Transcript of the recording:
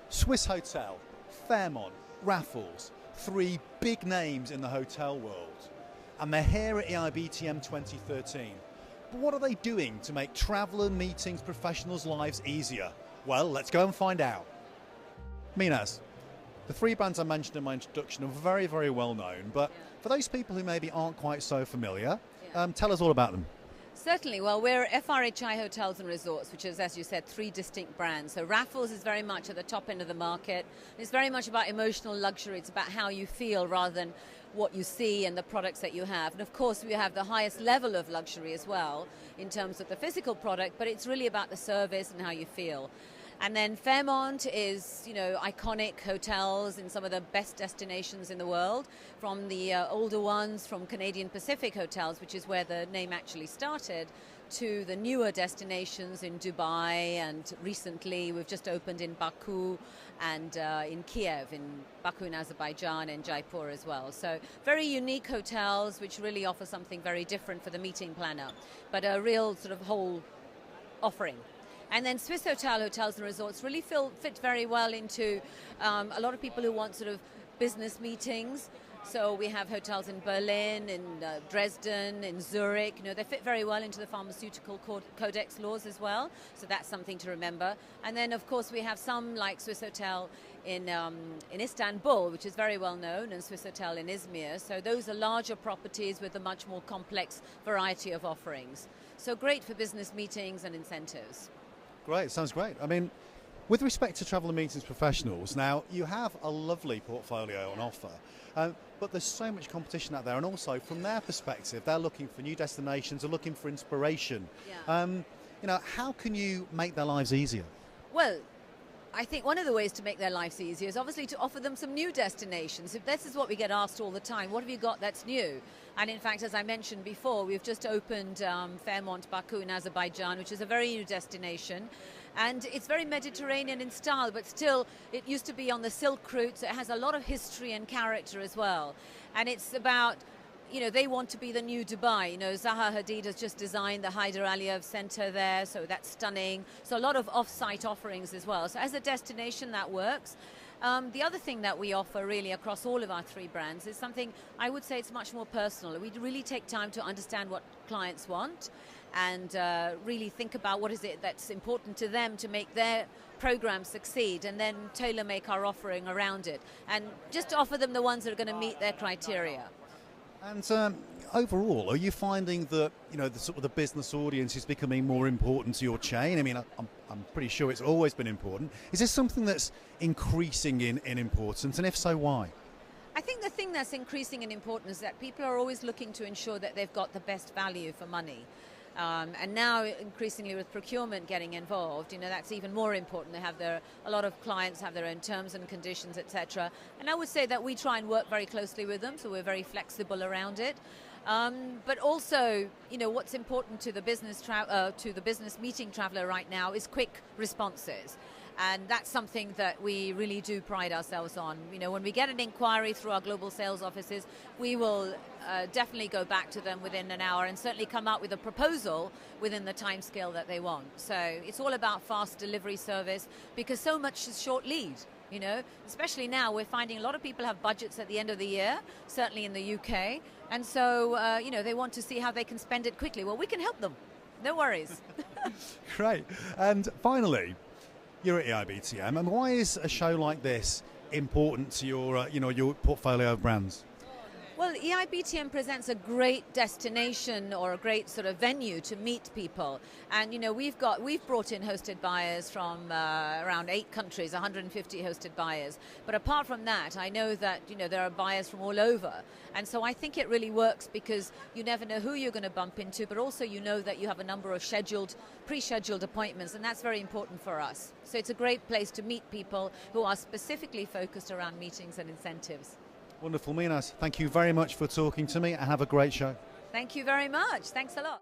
Swiss Hotel, Fairmont, Raffles, three big names in the hotel world. And they're here at IIIBM 2013. But what are they doing to make traveller meetings professionals' lives easier? Well, let's go and find out. Meenaz, the three brands I mentioned in my introduction are very, very well known, but for those people who maybe aren't quite so familiar, tell us all about them. Certainly. Well, we're FRHI Hotels and Resorts, which is, as you said, three distinct brands. So Raffles is very much at the top end of the market. It's very much about emotional luxury. It's about how you feel rather than what you see and the products that you have. And of course, we have the highest level of luxury as well in terms of the physical product, but it's really about the service and how you feel. And then Fairmont is, iconic hotels in some of the best destinations in the world, from the older ones, from Canadian Pacific Hotels, which is where the name actually started, to the newer destinations in Dubai, and recently we've just opened in Baku and in Kiev, in Baku in Azerbaijan, and Jaipur as well. So very unique hotels which really offer something very different for the meeting planner, but a real sort of whole offering. And then Swiss Hotel, Hotels and Resorts really fit very well into a lot of people who want sort of business meetings. So we have hotels in Berlin, in Dresden, in Zurich. They fit very well into the pharmaceutical codex laws as well. So that's something to remember. And then, of course, we have some like Swiss Hotel in Istanbul, which is very well known, and Swiss Hotel in Izmir. So those are larger properties with a much more complex variety of offerings. So great for business meetings and incentives. Great, sounds great. I mean, with respect to travel and meetings professionals, now you have a lovely portfolio on offer, but there's so much competition out there, and also from their perspective, they're looking for new destinations, they're looking for inspiration. How can you make their lives easier? Well, I think one of the ways to make their lives easier is obviously to offer them some new destinations. If this is what we get asked all the time, what have you got that's new? And in fact, as I mentioned before, we've just opened Fairmont Baku in Azerbaijan, which is a very new destination. And it's very Mediterranean in style, but still it used to be on the Silk Route, so it has a lot of history and character as well. And it's about, they want to be the new Dubai. Zaha Hadid has just designed the Haider Aliyev Center there, so that's stunning. So a lot of off-site offerings as well. So as a destination, that works. The other thing that we offer really across all of our three brands is something, I would say it's much more personal. We really take time to understand what clients want and really think about what is it that's important to them to make their program succeed, and then tailor make our offering around it and just offer them the ones that are going to meet their criteria. And overall, are you finding that the business audience is becoming more important to your chain? I mean, I'm pretty sure it's always been important. Is this something that's increasing in importance, and if so, why? I think the thing that's increasing in importance is that people are always looking to ensure that they've got the best value for money. And now increasingly with procurement getting involved, that's even more important. They have a lot of clients have their own terms and conditions, etc. And I would say that we try and work very closely with them, so we're very flexible around it. But also, what's important to the business meeting traveller right now is quick responses. And that's something that we really do pride ourselves on. When we get an inquiry through our global sales offices, we will definitely go back to them within an hour and certainly come up with a proposal within the timescale that they want. So it's all about fast delivery service, because so much is short lead. Especially now, we're finding a lot of people have budgets at the end of the year, certainly in the UK. And so, they want to see how they can spend it quickly. Well, we can help them. No worries. Great. And finally, you're at IIIBM, and why is a show like this important to your portfolio of brands? Well, IIIBM presents a great destination or a great sort of venue to meet people. And, we've brought in hosted buyers from around 8 countries, 150 hosted buyers. But apart from that, I know that, there are buyers from all over. And so I think it really works because you never know who you're going to bump into, but also you know that you have a number of pre-scheduled appointments, and that's very important for us. So it's a great place to meet people who are specifically focused around meetings and incentives. Wonderful, Meenaz. Thank you very much for talking to me, and have a great show. Thank you very much. Thanks a lot.